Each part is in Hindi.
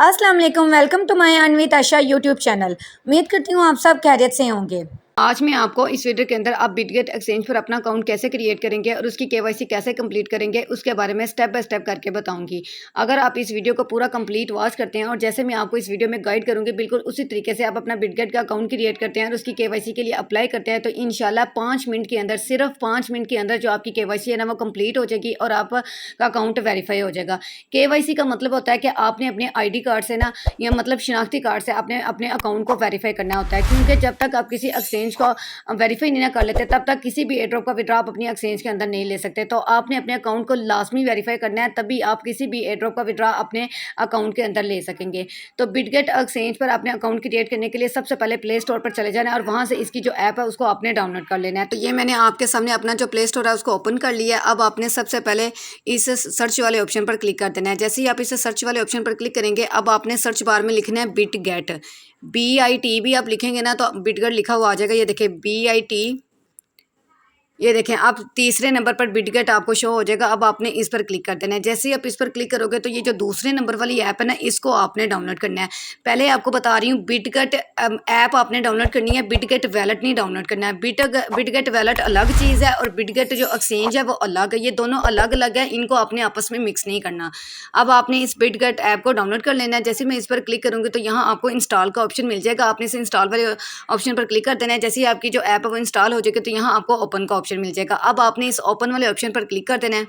अस्सलाम वालेकुम। वेलकम टू माय अनवित आशा यूट्यूब चैनल। उम्मीद करती हूँ आप सब खैरियत से होंगे। आज मैं आपको इस वीडियो के अंदर आप बिटगेट एक्सचेंज पर अपना अकाउंट कैसे क्रिएट करेंगे और उसकी केवाईसी कैसे कंप्लीट करेंगे उसके बारे में स्टेप बाय स्टेप करके बताऊंगी। अगर आप इस वीडियो को पूरा कंप्लीट वॉच करते हैं और जैसे मैं आपको इस वीडियो में गाइड करूंगी बिल्कुल उसी तरीके से आप अपना बिटगेट का अकाउंट क्रिएट करते हैं और उसकी केवाईसी के लिए अप्लाई करते हैं तो इंशाल्लाह 5 मिनट के अंदर, सिर्फ 5 मिनट के अंदर जो आपकी केवाईसी है ना वो कंप्लीट हो जाएगी और आपका अकाउंट वेरीफाई हो जाएगा। केवाईसी का मतलब होता है कि आपने अपने ID कार्ड से ना या मतलब शनाख्ती कार्ड से आपने अपने अकाउंट को वेरीफाई करना होता है, क्योंकि जब तक आप किसी एक्सचेंज को वेरीफाई नहीं ना कर लेते तब तक किसी भी एयरड्रॉप का विड्रॉ आप अपनी एक्सचेंज के अंदर नहीं ले सकते। तो आपने अपने अकाउंट को लाजमी वेरीफाई करना है, तभी आप किसी भी एयरड्रॉप का विड्रॉ अपने अकाउंट के अंदर ले सकेंगे। तो बिटगेट एक्सचेंज पर अपने अकाउंट क्रिएट करने के लिए सबसे पहले प्ले स्टोर पर चले जाना है और वहाँ से इसकी जो ऐप है उसको आपने डाउनलोड कर लेना है। तो ये मैंने आपके सामने अपना जो प्ले स्टोर है उसको ओपन कर लिया है। अब आपने सबसे पहले इस सर्च वाले ऑप्शन पर क्लिक कर देना है। जैसे ही आप इस सर्च वाले ऑप्शन पर क्लिक करेंगे अब आपने सर्च बार में लिखना है बिटगेट। BIT भी आप लिखेंगे ना तो बिटगेट लिखा हुआ आ जाएगा। ये देखिए BIT, ये देखें आप तीसरे नंबर पर बिटगेट आपको शो हो जाएगा। अब आपने इस पर क्लिक कर देना है। जैसे ही आप इस पर क्लिक करोगे तो ये जो दूसरे नंबर वाली ऐप है ना इसको आपने डाउनलोड करना है। पहले आपको बता रही हूँ बिटगेट ऐप आपने डाउनलोड करनी है, बिटगेट वैलेट नहीं डाउनलोड करना है। बिटगेट वैलेट अलग चीज़ है और बिटगेट जो एक्सचेंज है वो अलग है। ये दोनों अलग अलग है, इनको आपने आपस में मिक्स नहीं करना। अब आपने इस बिटगेट ऐप को डाउनलोड कर लेना है। जैसे मैं इस पर क्लिक करूँगी तो यहाँ आपको इंस्टॉल का ऑप्शन मिल जाएगा। आपने इस इंस्टॉल वाले ऑप्शन पर क्लिक कर देना है। जैसे ही आपकी जो ऐप है वो इंस्टॉल हो जाएगी तो यहाँ आपको ओपन का ऑप्शन मिल जाएगा। अब आपने इस ओपन वाले ऑप्शन पर क्लिक कर देना है।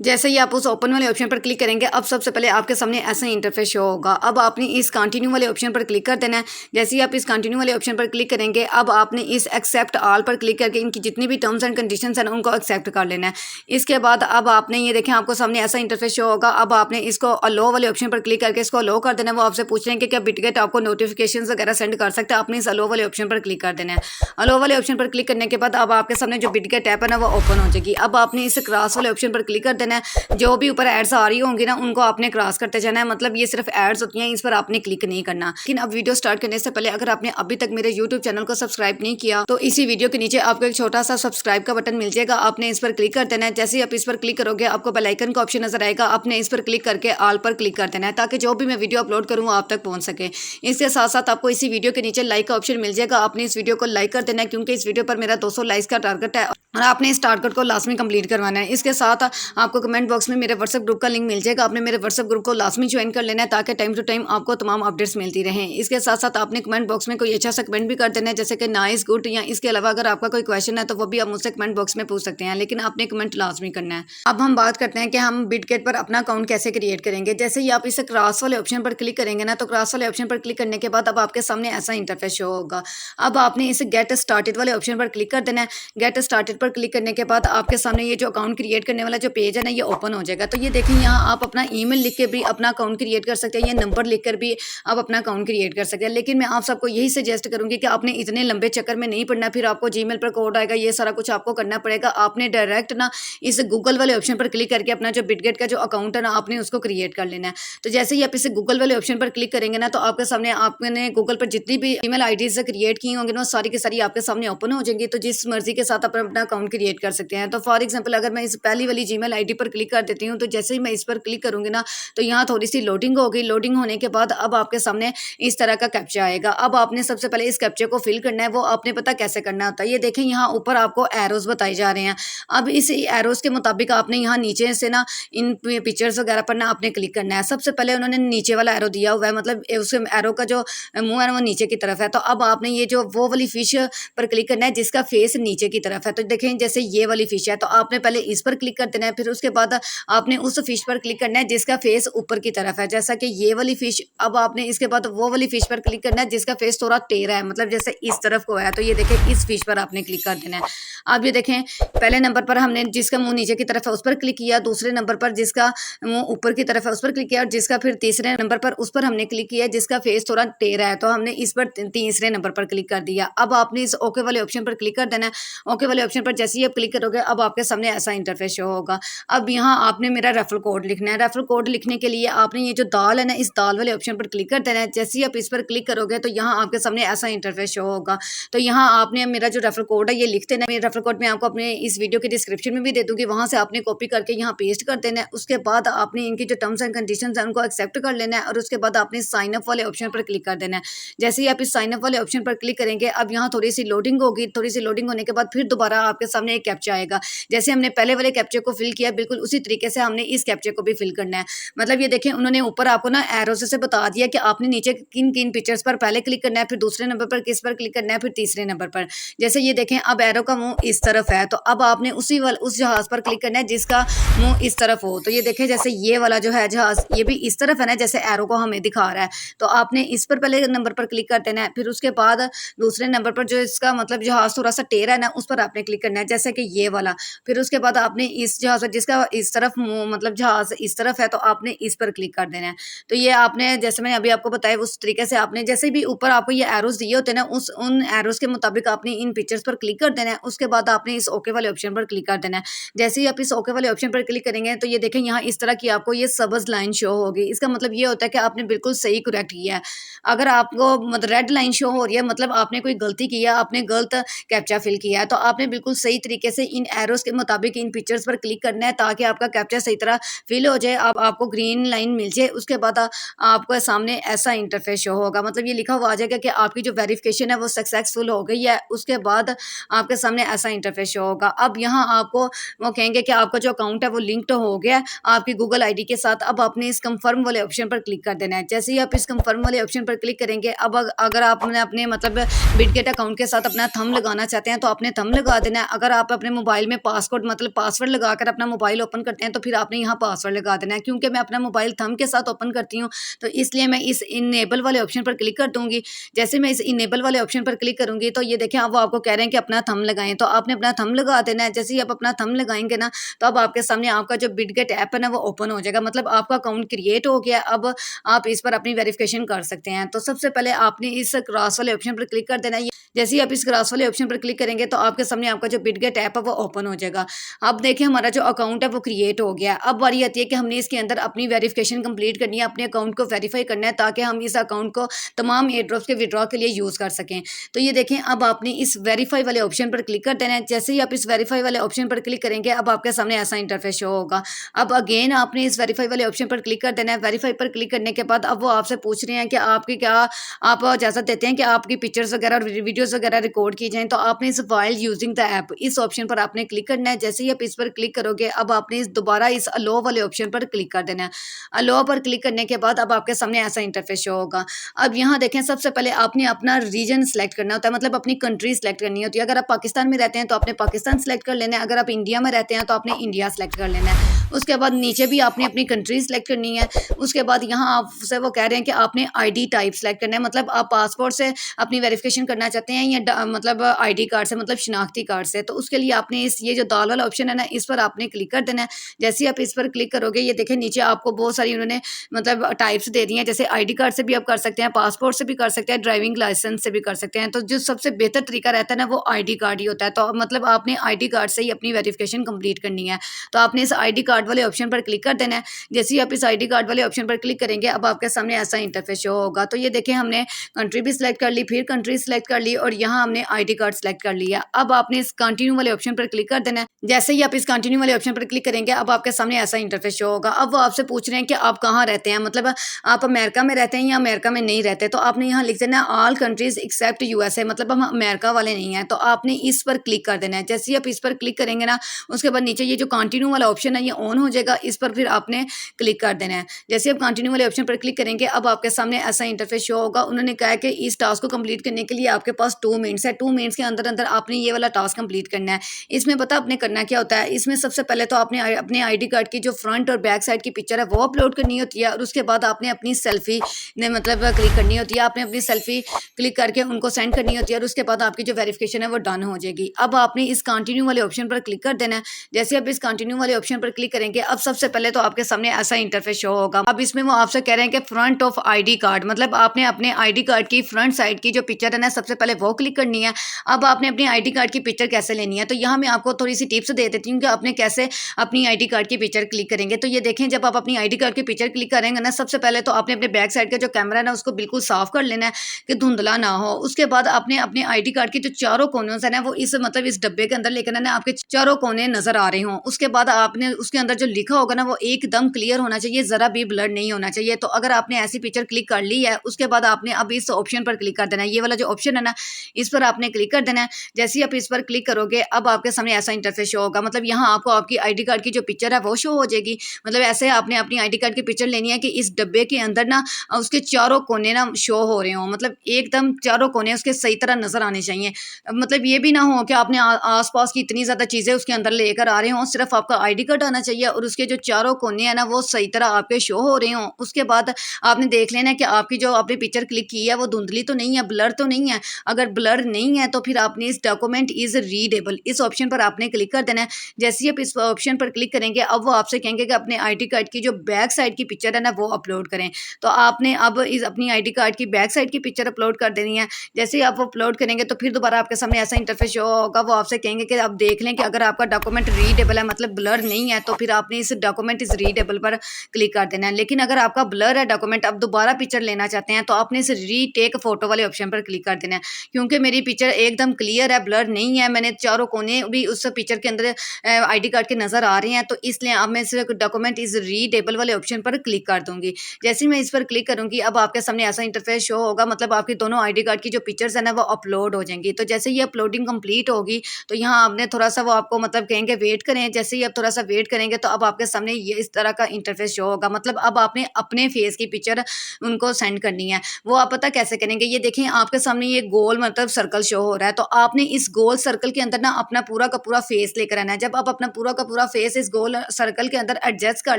जैसे ही आप उस ओपन वाले ऑप्शन पर क्लिक करेंगे अब सबसे पहले आपके सामने ऐसा इंटरफेस शो होगा। अब आपने इस कंटिन्यू वाले ऑप्शन पर क्लिक कर देना है। जैसे ही आप इस कंटिन्यू वाले ऑप्शन पर क्लिक करेंगे अब आपने इस एक्सेप्ट ऑल पर क्लिक करके इनकी जितनी भी टर्म्स एंड कंडीशंस हैं उनको एक्सेप्ट कर लेना है। इसके बाद अब आपने ये देखें आपको सामने ऐसा इंटरफेस शो होगा। अब आपने इसको अलो वाले ऑप्शन पर क्लिक करके इसको अलो कर देना है। वो आपसे पूछ रहे हैं कि क्या बिटगेट आपको नोटिफिकेशन वगैरह सेंड कर सकता है। आपने इस अलो वाले ऑप्शन पर क्लिक कर देना है। अलो वाले ऑप्शन पर क्लिक करने के बाद अब आपके सामने जो बिटगेट ऐप है ना वो ओपन हो जाएगी। अब आपने इस क्रॉस वाले ऑप्शन पर क्लिक कर देना है। जो भी ऊपर एड्स आ रही होंगी ना उनको आपने क्रॉस करते जाना है, मतलब ये सिर्फ एड्स होती हैं, इस पर आपने क्लिक नहीं करना। लेकिन अब वीडियो स्टार्ट करने से पहले अगर आपने अभी तक मेरे यूट्यूब चैनल को सब्सक्राइब नहीं किया तो इसी वीडियो के नीचे आपको एक छोटा सा सब्सक्राइब का बटन मिल जाएगा। आपने इस पर क्लिक कर देना है। जैसे ही आप इस पर क्लिक करोगे आपको बेल आइकन का ऑप्शन नजर आएगा। आपने इस पर क्लिक करके ऑल पर क्लिक कर देना है ताकि जो भी मैं वीडियो अपलोड करूँ आप तक पहुंच सके। इसके साथ साथ आपको इसी वीडियो के नीचे लाइक का ऑप्शन मिल जाएगा। आपने इस वीडियो को लाइक कर देना है क्योंकि इस वीडियो पर मेरा 200 लाइक्स का टारगेट है और आपने इस टारगेट को लाजमी कंप्लीट करवाना है। इसके साथ आपको कमेंट बॉक्स में मेरे व्हाट्सएप ग्रुप का लिंक मिल जाएगा। आपने मेरे व्हाट्सएप ग्रुप को लाजमी ज्वाइन कर लेना है ताकि टाइम टू टाइम आपको तमाम अपडेट्स मिलती रहें। इसके साथ साथ आपने कमेंट बॉक्स में कोई अच्छा सा कमेंट भी कर देना है जैसे कि नाइस, गुड, या इसके अलावा अगर आपका कोई क्वेश्चन है तो वो भी आप मुझसे कमेंट बॉक्स में पूछ सकते हैं, लेकिन आपने कमेंट लाजमी करना है। अब हम बात करते हैं कि हम बिटगेट पर अपना अकाउंट कैसे क्रिएट करेंगे। जैसे ही आप इस क्रॉस वाले ऑप्शन पर क्लिक करेंगे ना तो क्रॉस वाले ऑप्शन पर क्लिक करने के बाद अब आपके सामने ऐसा इंटरफेस शो होगा। अब आपने इस गेट स्टार्टेड वाले ऑप्शन पर क्लिक कर देना है। गेट स्टार्टेड पर क्लिक करने के बाद आपके सामने ये जो अकाउंट क्रिएट करने वाला जो पेज है ना ये ओपन हो जाएगा। तो ये देखें यहाँ आप अपना ईमेल लिख के भी अपना अकाउंट क्रिएट कर सकते हैं, ये नंबर लिखकर भी आप अपना अकाउंट क्रिएट कर सकते हैं। लेकिन मैं आप सबको यही सजेस्ट करूंगी कि आपने इतने लंबे चक्कर में नहीं पड़ना, फिर आपको जीमेल पर कोड आएगा, ये सारा कुछ आपको करना पड़ेगा। आपने डायरेक्ट ना इस गूगल वाले ऑप्शन पर क्लिक करके अपना जो बिटगेट का जो अकाउंट है ना आपने उसको क्रिएट कर लेना है। तो जैसे ही आप इस गूगल वाले ऑप्शन पर क्लिक करेंगे ना तो आपके सामने आपने गूगल पर जितनी भी ईमेल आईडीज क्रिएट की होंगी ना सारी की सारी आपके सामने ओपन हो जाएंगी। तो जिस मर्जी के साथ आप अपना अकाउंट क्रिएट कर सकते हैं। तो फॉर एग्जाम्पल अगर मैं इस पहली वाली जीमेल आईडी पर क्लिक कर देती हूँ तो जैसे ही मैं इस पर क्लिक करूंगी ना तो यहाँ थोड़ी सी लोडिंग होगी। लोडिंग होने के बाद अब आपके सामने इस तरह का कैप्चा आएगा। अब आपने सबसे पहले इस कैप्चे को फिल करना है। वो आपने पता कैसे करना होता है, ये देखें यहाँ ऊपर आपको एरोज बताए जा रहे हैं। अब इस एरोज के मुताबिक आपने यहाँ नीचे से ना इन पिक्चर्स वगैरह पर ना आपने क्लिक करना है। सबसे पहले उन्होंने नीचे वाला एरो दिया हुआ है, मतलब उस एरो का जो मुंह है वो नीचे की तरफ है। तो अब आपने ये जो वो वाली फिश पर क्लिक करना है जिसका फेस नीचे की तरफ है। तो देखें जैसे ये वाली फिश है तो आपने पहले इस पर क्लिक कर देना है, फिर उसके बाद आपने उस फिश पर क्लिक करना है जिसका फेस ऊपर की तरफ है, जैसा कि ये वाली फिश। अब आपने इसके बाद वो वाली फिश पर क्लिक करना है जिसका फेस थोड़ा टेढ़ा है, मतलब जैसे इस तरफ को है। तो ये देखें इस फिश पर आपने क्लिक कर देना है। अब ये देखें पहले नंबर पर हमने जिसका मुंह नीचे की तरफ है उस पर क्लिक किया, दूसरे नंबर पर जिसका मुंह ऊपर की तरफ है उस पर क्लिक किया और जिसका फिर तीसरे नंबर पर उस पर हमने क्लिक किया जिसका फेस थोड़ा टेढ़ा है तो हमने इस पर तीसरे नंबर पर क्लिक कर दिया। अब आपने इस ओके वाले ऑप्शन पर क्लिक कर देना है। ओके वाले ऑप्शन पर जैसे ही आप क्लिक करोगे अब आपके सामने ऐसा इंटरफेस शो होगा। अब यहाँ आपने मेरा रेफरल कोड लिखना है। रेफरल कोड लिखने के लिए आपने ये जो दाल है ना, इस दाल वाले ऑप्शन पर क्लिक कर देना है। जैसे ही आप इस पर क्लिक करोगे तो यहाँ आपके सामने ऐसा इंटरफेस शो होगा। तो यहाँ आपने मेरा जो रेफरल कोड है ये लिख देना है। मेरा रेफरल कोड मैं आपको अपने इस वीडियो के डिस्क्रिप्शन में भी दे दूंगी, वहां से आपने कॉपी करके यहाँ पेस्ट कर देना है। उसके बाद आपने इनकी जो टर्म्स एंड कंडीशंस है उनको एक्सेप्ट कर लेना है और उसके बाद आपने साइन अप वाले ऑप्शन पर क्लिक कर देना है। जैसे ही आप इस साइन अप वाले ऑप्शन पर क्लिक करेंगे अब यहाँ थोड़ी सी लोडिंग होगी। थोड़ी सी लोडिंग होने के बाद फिर दोबारा आपके सामने एक कैप्चा आएगा। जैसे हमने पहले वाले कैप्चे को फिल किया बिल्कुल उसी तरीके से हमने इस कैप्चे को भी फिल करना है। मतलब ये देखें उन्होंने ऊपर आपको ना एरो से बता दिया कि आपने नीचे किन किन पिक्चर्स पर पहले क्लिक करना है, फिर दूसरे नंबर पर किस पर क्लिक करना है, फिर तीसरे नंबर पर। जैसे ये देखें अब एरो का मुंह इस तरफ है तो अब आपने उस जहाज पर क्लिक करना है जिसका मुंह इस तरफ हो। तो ये देखें जैसे ये वाला जो है जहाज ये भी इस तरफ है ना, जैसे एरो को हमें दिखा रहा है। तो आपने इस पर पहले नंबर पर क्लिक कर देना है, फिर उसके बाद दूसरे नंबर पर जो इसका मतलब जहाज थोड़ा सा टेढ़ा है ना उस पर आपने क्लिक करना है, जैसे कि ये वाला। फिर उसके बाद आपने इस जहाज पर जिसका इस तरफ मुंह मतलब जहाज इस तरफ है तो आपने इस पर क्लिक कर देना है। तो ये आपने जैसे मैंने अभी आपको बताया उस तरीके से आपने जैसे भी ऊपर आपको ये एरोस दिए होते हैं ना उन एरोस के मुताबिक आपने इन पिक्चर्स पर क्लिक कर देना है। उसके बाद आपने इस ओके वाले ऑप्शन पर क्लिक कर देना है। जैसे ही आप इस ओके वाले ऑप्शन पर क्लिक करेंगे तो ये देखें यहाँ इस तरह की आपको ये सब्ज लाइन शो होगी। इसका मतलब ये होता है कि आपने बिल्कुल सही करेक्ट किया है। अगर आपको मतलब रेड लाइन शो हो रही है मतलब आपने कोई गलती की है, आपने गलत कैप्चा फिल किया है। तो आपने बिल्कुल सही तरीके से इन एरोस के मुताबिक इन पिक्चर्स पर क्लिक करना है ताकि आपका कैप्चा सही तरह फिल हो जाए, आपको ग्रीन लाइन मिल जाए। उसके बाद आपको सामने ऐसा इंटरफेस शो होगा, मतलब ये लिखा हुआ आ जाएगा कि आपकी जो वेरिफिकेशन है वो सक्सेसफुल हो गई है। उसके बाद आपके सामने ऐसा इंटरफेस शो होगा। अब यहाँ आपको वो कहेंगे कि आपका जो अकाउंट है वो लिंक्ड हो गया है आपकी गूगल आईडी के साथ। अब आपने इस कंफर्म वाले ऑप्शन पर क्लिक कर देना है। जैसे ही आप इस कंफर्म वाले ऑप्शन पर क्लिक करेंगे अब अगर आपने अपने मतलब बिटगेट अकाउंट के साथ अपना थंब लगाना चाहते हैं तो आपने थंब लगा देना है। अगर आप अपने मोबाइल में पासवर्ड लगाकर अपना मोबाइल ओपन करते हैं तो फिर आपने यहाँ पासवर्ड लगा देना है। क्योंकि मैं अपना मोबाइल थंब के साथ ओपन करती हूँ तो इसलिए मैं इस इनेबल वाले ऑप्शन पर क्लिक कर दूंगी। जैसे मैं इस इनेबल वाले ऑप्शन पर क्लिक करूंगी तो ये देखें अब वो आपको कह रहे हैं कि अपना थंब लगाएं, तो आपने अपना थंब लगा देना है। जैसे ही आप अपना थंब लगाएंगे ना तो अब आपके सामने आपका जो बिटगेट ऐप है ना वो ओपन हो जाएगा, मतलब आपका अकाउंट क्रिएट हो गया। अब आप इस पर अपनी वेरिफिकेशन कर सकते हैं। तो सबसे पहले आपने इस क्रॉस वाले ऑप्शन पर क्लिक कर देना है। जैसे ही आप इस क्रॉस वाले ऑप्शन पर क्लिक करेंगे तो आपके सामने आपका जो बिटगेट ऐप है वो ओपन हो जाएगा। अब देखिए हमारा जो अकाउंट है वो क्रिएट हो गया। अब बारी आती है कि हमने इसके अंदर अपनी वेरिफिकेशन कंप्लीट करनी है, अपने अकाउंट को वेरीफाई करना है ताकि हम इस अकाउंट को तमाम एयर ड्रॉप्स के विड्रॉ के लिए यूज़ कर सकें। तो ये देखें अब आपने इस वेरीफाई वाले ऑप्शन पर क्लिक कर देना है। जैसे ही आप इस वेरीफाई वाले ऑप्शन पर क्लिक करेंगे अब आपके सामने ऐसा इंटरफेस शो होगा। अब अगेन आपने इस वेरीफाई वाले ऑप्शन पर क्लिक कर देना है। वेरीफाई पर क्लिक करने के बाद अब वो आपसे पूछ रहे हैं कि आपकी क्या आप इजाज़त देते हैं कि आपकी पिक्चर्स वगैरह और वीडियोज़ वगैरह रिकॉर्ड की जाएँ। तो आपने इस वाइल यूजिंग द ऐप इस ऑप्शन पर आपने क्लिक करना है। जैसे ही आप इस पर क्लिक करोगे अब आपने दोबारा इस अलो वाले ऑप्शन पर क्लिक कर देना है। अलो पर क्लिक करने के बाद अब आपके सामने ऐसा इंटरफेस शो होगा। अब यहाँ देखें सबसे पहले आपने अपना रीजन सेलेक्ट करना होता है, मतलब अपनी कंट्री सेलेक्ट करनी होती है। अगर आप पाकिस्तान में रहते हैं तो आपने पाकिस्तान सेलेक्ट कर लेना है, अगर आप इंडिया में रहते हैं तो आपने इंडिया सेलेक्ट कर लेना है। उसके बाद नीचे भी आपने अपनी कंट्री सेलेक्ट करनी है। उसके बाद यहाँ आपसे वो कह रहे हैं कि आपने आईडी टाइप सेलेक्ट करना है, मतलब आप पासपोर्ट से अपनी वेरिफिकेशन करना चाहते हैं या मतलब आईडी कार्ड से मतलब शनाख्ती कार्ड से। तो उसके लिए आपने ये जो दाल वाला ऑप्शन है ना इस पर आपने क्लिक कर देना है। जैसे ही आप इस पर क्लिक करोगे ये देखें नीचे आपको बहुत सारी उन्होंने मतलब टाइप्स दे दी हैं। जैसे आईडी कार्ड से भी आप कर सकते हैं, पासपोर्ट से भी कर सकते हैं, ड्राइविंग लाइसेंस से भी कर सकते हैं। तो जो सबसे बेहतर तरीका रहता है ना वो आईडी कार्ड ही होता है। तो मतलब आपने आईडी कार्ड से ही अपनी वेरिफिकेशन कंप्लीट करनी है। तो आपने इस आईडी कार्ड वाले ऑप्शन पर क्लिक कर देना है। जैसे ही आप इस आईडी कार्ड वाले ऑप्शन पर क्लिक करेंगे अब आपके सामने ऐसा इंटरफेस शो होगा। तो ये देखें हमने कंट्री भी सिलेक्ट कर ली, फिर कंट्री सिलेक्ट कर ली और यहाँ हमने आईडी कार्ड सिलेक्ट कर लिया। अब आपने इस कंटिन्यू वाले ऑप्शन पर क्लिक कर देना है। जैसे ही आप इस कंटिन्यू वाले ऑप्शन पर क्लिक करेंगे अब आपके सामने ऐसा इंटरफेस शो होगा। अब वो आपसे पूछ रहे हैं कि आप कहाँ रहते हैं, मतलब आप अमेरिका में रहते हैं या अमेरिका में नहीं रहते। तो आपने यहाँ लिख देना है ऑल कंट्रीज एक्सेप्ट यूएसए, मतलब हम अमेरिका वाले नहीं हैं। तो आपने इस पर क्लिक कर देना है। जैसे ही आप इस पर क्लिक करेंगे ना उसके बाद नीचे ये जो कंटिन्यू वाला ऑप्शन है ये ऑन हो जाएगा, इस पर फिर आपने क्लिक कर देना है। जैसे आप कंटिन्यू वाले ऑप्शन पर क्लिक करेंगे अब आपके सामने ऐसा इंटरफेस शो होगा। उन्होंने कहा है कि इस टास्क को कंप्लीट करने के लिए आपके पास 2 मिनट्स है। 2 मिनट्स के अंदर अंदर आपने ये वाला टास्क कंप्लीट करना है। इसमें पता आपने करना क्या होता है, इसमें सबसे पहले तो आपने अपने आईडी कार्ड की जो फ्रंट और बैक साइड की पिक्चर है वो अपलोड करनी होती है और उसके बाद आपने अपनी सेल्फी ने मतलब क्लिक करनी होती है। आपने अपनी सेल्फी क्लिक करके उनको सेंड करनी होती है और उसके बाद आपकी जो वेरिफिकेशन है वो डन हो जाएगी। अब आपने इस कंटिन्यू वाले ऑप्शन पर क्लिक कर देना है। जैसे आप इस कंटिन्यू वाले ऑप्शन पर क्लिक करेंगे अब सबसे पहले तो आपके सामने ऐसा इंटरफेस शो होगा। अब इसमें वो आपसे कह रहे हैं कि फ्रंट ऑफ आईडी कार्ड, मतलब आपने अपने आईडी कार्ड की फ्रंट साइड की जो पिक्चर है ना सबसे पहले पहले वो क्लिक करनी है। अब आपने अपनी आईडी कार्ड की पिक्चर कैसे लेनी है, तो यहाँ मैं आपको थोड़ी सी टिप्स दे देती हूँ कि आपने कैसे अपनी आईडी कार्ड की पिक्चर क्लिक करेंगे। तो ये देखें, जब आप अपनी आईडी कार्ड की पिक्चर क्लिक करेंगे ना, सबसे पहले तो आपने अपने बैक साइड का जो कैमरा है ना उसको बिल्कुल साफ कर लेना है कि धुंधला ना हो। उसके बाद आपने अपने आईडी कार्ड के जो चारों कोने से ना वो इस मतलब इस डब्बे के अंदर लेकर ना आपके चारों कोने नजर आ रहे हों। उसके बाद आपने उसके अंदर जो लिखा होगा ना वो एकदम क्लियर होना चाहिए, जरा भी ब्लर नहीं होना चाहिए। तो अगर आपने ऐसी पिक्चर क्लिक कर ली है, उसके बाद आपने अब इस ऑप्शन पर क्लिक कर देना है। ये वाला जो ऑप्शन है ना, इस पर आपने क्लिक कर देना है। जैसे ही आप इस पर क्लिक करोगे, अब आपके सामने ऐसा इंटरफेस शो होगा। मतलब यहाँ आपको आपकी आईडी कार्ड की जो पिक्चर है वो शो हो जाएगी। मतलब ऐसे आपने अपनी आईडी कार्ड की पिक्चर लेनी है कि इस डब्बे के अंदर ना उसके चारों कोने ना शो हो रहे हो, मतलब एकदम चारों कोने उसके सही तरह नजर आने चाहिए। मतलब ये भी ना हो कि आपने आसपास की इतनी ज्यादा चीजें उसके अंदर लेकर आ रहे हो, सिर्फ आपका आईडी कार्ड आना चाहिए और उसके जो चारों कोने हैं ना वो सही तरह आपके शो हो रहे हो। उसके बाद आपने देख लेना कि आपकी जो आपने पिक्चर क्लिक की है वो धुंधली तो नहीं है, ब्लर तो नहीं है। अगर ब्लर नहीं है तो फिर आपने इस डॉक्यूमेंट इज रीडेबल इस ऑप्शन पर आपने क्लिक कर देना है। जैसे ही आप इस ऑप्शन पर क्लिक करेंगे, अब वो आपसे कहेंगे कि अपने आईडी कार्ड की जो बैक साइड की पिक्चर है ना वो अपलोड करें। तो आपने अब इस अपनी आईडी कार्ड की बैक साइड की पिक्चर अपलोड कर देनी है। जैसे ही आप वो अपलोड करेंगे तो फिर दोबारा आपके सामने ऐसा इंटरफेस शो होगा। वो आपसे कहेंगे कि आप देख लें कि अगर आपका डॉक्यूमेंट रीडेबल है, मतलब ब्लर नहीं है, तो फिर आपने इस डॉक्यूमेंट इस रीडेबल पर क्लिक कर देना है। लेकिन अगर आपका ब्लर है डॉक्यूमेंट, आप दोबारा पिक्चर लेना चाहते हैं, तो आपने इस रीटेक फोटो वाले ऑप्शन पर क्लिक कर देना है। क्योंकि मेरी पिक्चर एकदम क्लियर है, ब्लर नहीं है, मैंने चारों कोने भी उस पिक्चर के अंदर आईडी कार्ड के नजर आ रहे हैं, तो इसलिए अब मैं इस डॉक्यूमेंट इस रीडेबल वाले ऑप्शन पर क्लिक कर दूंगी। जैसे ही मैं इस पर क्लिक करूंगी, अब आपके सामने ऐसा इंटरफेस शो होगा। मतलब आपकी दोनों आईडी कार्ड की जो पिक्चर्स है ना वो अपलोड हो जाएंगी। तो जैसे ही अपलोडिंग कंप्लीट होगी, तो यहाँ आपने थोड़ा सा वो आपको मतलब कहेंगे वेट करें। जैसे ही आप थोड़ा सा वेट करेंगे तो अब आपके सामने ये इस तरह का इंटरफेस शो होगा। मतलब अब आपने अपने फेस की पिक्चर उनको सेंड करनी है। वो आप पता कैसे करेंगे, ये देखें आपके सामने ये गोल मतलब सर्कल शो हो रहा है। तो आपने इस गोल सर्कल के अंदर ना अपना पूरा का पूरा फेस लेकर आना है। जब आप अपना पूरा का पूरा फेस इस गोल सर्कल के अंदर एडजस्ट कर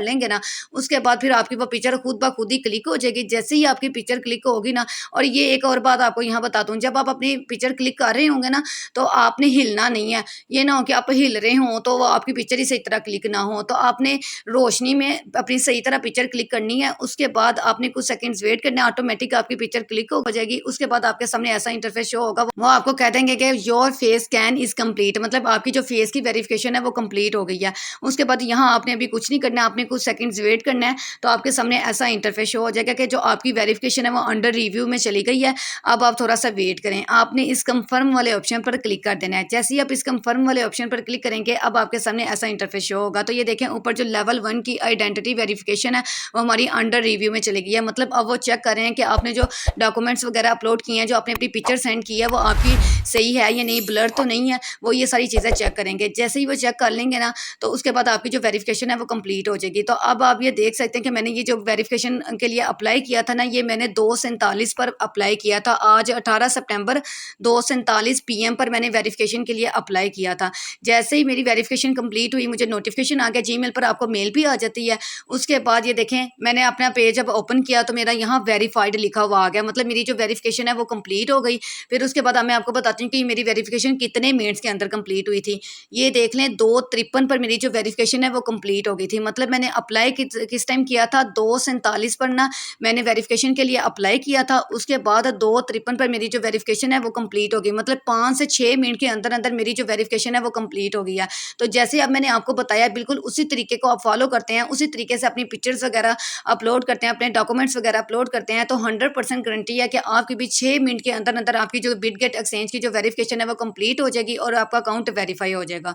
लेंगे ना, उसके बाद फिर आपकी वो पिक्चर खुद ब खुद ही क्लिक हो जाएगी। जैसे ही आपकी पिक्चर क्लिक होगी ना, और ये एक और बात आपको यहाँ बता दूं, जब आप अपनी पिक्चर क्लिक कर रहे होंगे ना, तो आपने हिलना नहीं है। ये ना हो कि आप हिल रहे हो तो वो आपकी पिक्चर ही सही तरह क्लिक ना हो। तो आपने रोशनी में अपनी सही तरह पिक्चर क्लिक करनी है। उसके बाद आपने कुछ सेकंड्स वेट करना है, ऑटोमेटिक आपकी पिक्चर क्लिक हो जाएगी। उसके बाद आपके सामने ऐसा इंटरफेस शो होगा। वो आपको कह देंगे कि your face scan is complete, मतलब आपकी जो फेस की वेरिफिकेशन है वो कंप्लीट हो गई है। उसके बाद यहाँ आपने अभी कुछ नहीं करना है, आपने कुछ सेकंड्स वेट करना है। तो आपके सामने ऐसा इंटरफेस शो हो जाएगा कि जो आपकी वेरिफिकेशन है वो अंडर रिव्यू में चली गई है। अब आप थोड़ा सा वेट करें। आपने इस कंफर्म वाले ऑप्शन पर क्लिक कर देना है। जैसे ही आप इस कंफर्म वाले ऑप्शन पर क्लिक करेंगे, अब आपके सामने ऐसा इंटरफेस शो होगा। तो ये देखें ऊपर जो लेवल 1 की आइडेंटिटी वेरिफिकेशन है वो हमारी अंडर रिव्यू में चली गई है। मतलब अब वो चेक कर रहे हैं कि आपने जो डॉक्यूमेंट्स वगैरह अपलोड किए हैं, जो आपने अपनी पिक्चर सेंड की है वो आपकी सही है या नहीं, ब्लर तो नहीं है। वो ये सारी चीज़ें चेक करेंगे। जैसे ही वो चेक कर लेंगे ना, तो उसके बाद आपकी जो वेरिफिकेशन है वो कंप्लीट हो जाएगी। तो अब आप ये देख सकते हैं कि मैंने ये जो वेरिफिकेशन के लिए अप्लाई किया था ना, ये मैंने 2:47 पर अप्लाई किया था। आज 18 सितंबर 2:47 PM पर मैंने वेरिफिकेशन के लिए अप्लाई किया था। जैसे ही मेरी वेरिफिकेशन कंप्लीट हुई, मुझे नोटिफिकेशन आ गया, जीमेल पर आपको मेल भी आ जाती है। उसके बाद ये देखें, मैंने अपना पेज जब ओपन किया तो मेरा यहाँ वेरीफाइड लिखा हुआ आ गया। मतलब मेरी जो वेरिफिकेशन है वो कंप्लीट हो गई। फिर उसके बाद मैं आपको बताती हूँ कि मेरी वेरिफिकेशन कितने मिनट्स के अंदर कंप्लीट हुई थी। ये देख लें, 2:53 पर मेरी जो वेरिफिकेशन है वो कंप्लीट हो गई थी। मतलब मैंने अप्लाई किस टाइम किया था, 2:47 पर ना मैंने वेरिफिकेशन के लिए अप्लाई किया था। उसके बाद 2:53 पर मेरी जो वेरिफिकेशन है वो कंप्लीट हो गई। मतलब 5 से 6 मिनट के अंदर अंदर मेरी जो वेरिफिकेशन है वो कंप्लीट हो गई है। तो जैसे अब मैंने आपको बताया, बिल्कुल उसी तरीके को आप फॉलो करते हैं, उसी तरीके से अपनी पिक्चर्स वगैरह अपलोड करते हैं, अपने डॉक्यूमेंट्स वगैरह अपलोड करते हैं, तो 100% गारंटी है कि आपकी भी 6 मिनट के अंदर अंदर आपकी जो बिटगेट एक्सचेंज की जो वेरिफिकेशन है वो कंप्लीट हो जाएगी और आपका अकाउंट वेरीफाई हो जाएगा।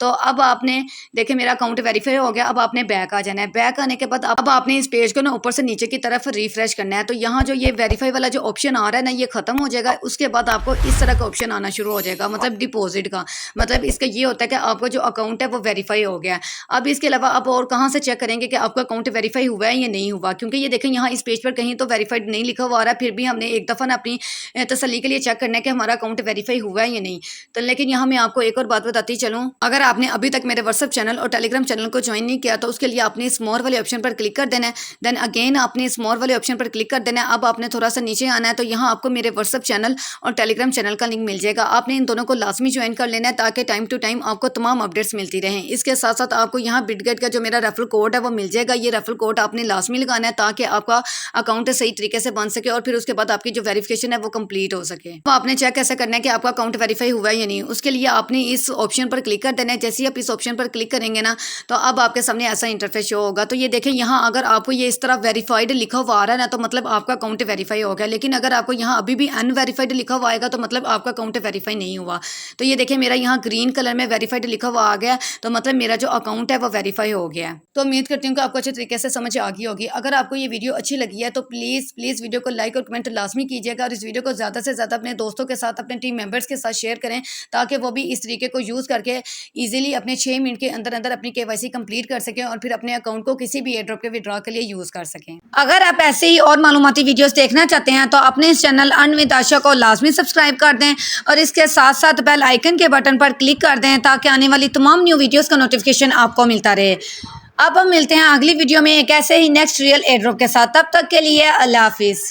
तो अब आपने देखे मेरा अकाउंट वेरीफाई हो गया। अब आपने बैक आ जाना है। बैक आने के बाद अब आपने इस पेज को ना ऊपर से नीचे की तरफ रिफ्रेश करना है। तो यहाँ जो ये वेरीफाई वाला जो ऑप्शन आ रहा है ना, ये खत्म हो जाएगा। उसके बाद आपको इस तरह का ऑप्शन आना शुरू हो जाएगा, मतलब डिपॉजिट का। मतलब इसका ये होता है कि आपका जो अकाउंट है वो वेरीफाई हो गया है। अब इसके अलावा आप और कहाँ से चेक करेंगे कि आपका अकाउंट वेरीफाई हुआ है या नहीं हुआ, क्योंकि ये देखें यहाँ इस पेज पर कहीं तो वेरीफाइड नहीं लिखा हुआ आ रहा है। फिर भी हमने एक दफ़ा ना अपनी तसल्ली के लिए चेक करना है कि हमारा अकाउंट वेरीफाई हुआ है या नहीं। तो लेकिन यहाँ मैं आपको एक और बात बताती चलूँ, अगर आपने अभी तक मेरे व्हाट्सएप चैनल और टेलीग्राम चैनल को ज्वाइन नहीं किया तो उसके लिए आपने इस मोर वाले ऑप्शन पर क्लिक कर देना है। देन अगेन आपने इस मोर वाले ऑप्शन पर क्लिक कर देना है। अब आपने थोड़ा सा नीचे आना है तो यहाँ आपको मेरे व्हाट्सएप चैनल और टेलीग्राम चैनल का लिंक मिल जाएगा। आपने इन दोनों को लाजमी ज्वाइन कर लेना है ताकि टाइम टू टाइम आपको तमाम अपडेट्स मिलती रहें। इसके साथ साथ आपको यहाँ बिटगेट का जो मेरा रेफरल कोड है वो मिल जाएगा। ये रेफरल कोड आपने लाजमी लगाना है ताकि आपका अकाउंट सही तरीके से बन सके और फिर उसके बाद आपकी जो वेरिफिकेशन है वो कंप्लीट हो सके। तो आपने चेक कैसे करना है कि आपका अकाउंट वेरीफाई हुआ है या नहीं, उसके लिए आपने इस ऑप्शन पर क्लिक कर देना है। जैसे ही आप इस ऑप्शन पर क्लिक करेंगे ना तो अब आपके सामने ऐसा इंटरफेस शो होगा। तो ये देखें, यहाँ अगर आपको ये इस तरह वेरीफाइड लिखा हुआ आ रहा है ना तो मतलब आपका अकाउंट वेरीफाई हो गया। लेकिन अगर आपको यहाँ अभी भी अनवेरीफाइड लिखा हुआ आएगा तो मतलब आपका अकाउंट वेरीफाई नहीं हुआ। तो ये देखें, मेरा यहाँ ग्रीन कलर में वेरीफाइड लिखा हुआ आ गया तो मतलब मेरा जो अकाउंट है वो वेरीफाई हो गया है। तो उम्मीद करती हूँ कि आपको अच्छे तरीके से समझ आ गई होगी। अगर आपको ये वीडियो अच्छी लगी है तो प्लीज़ वीडियो को लाइक और कमेंट लाजमी कीजिएगा और इस वीडियो को ज़्यादा से ज़्यादा अपने दोस्तों के साथ, अपने टीम मेंबर्स के साथ शेयर करें ताकि वो भी इस तरीके को यूज़ करके इजीली अपने 6 मिनट के अंदर अंदर अपनी केवाईसी कंप्लीट कर सकें और फिर अपने अकाउंट को किसी भी एयरड्रॉप के विड्रॉ के लिए यूज़ कर सकें। अगर आप ऐसे ही और मालूमाती वीडियोस देखना चाहते हैं तो अपने इस चैनल अर्न विद आशा को लाजमी सब्सक्राइब कर दें और इसके साथ साथ बेल आइकन के बटन पर क्लिक कर दें ताकि आने वाली तमाम न्यू वीडियोज़ का नोटिफिकेशन आपको मिलता रहे। अब हम मिलते हैं अगली वीडियो में एक ऐसे ही नेक्स्ट रियल एयरड्रॉप के साथ। तब तक के लिए अल्लाह हाफिज़।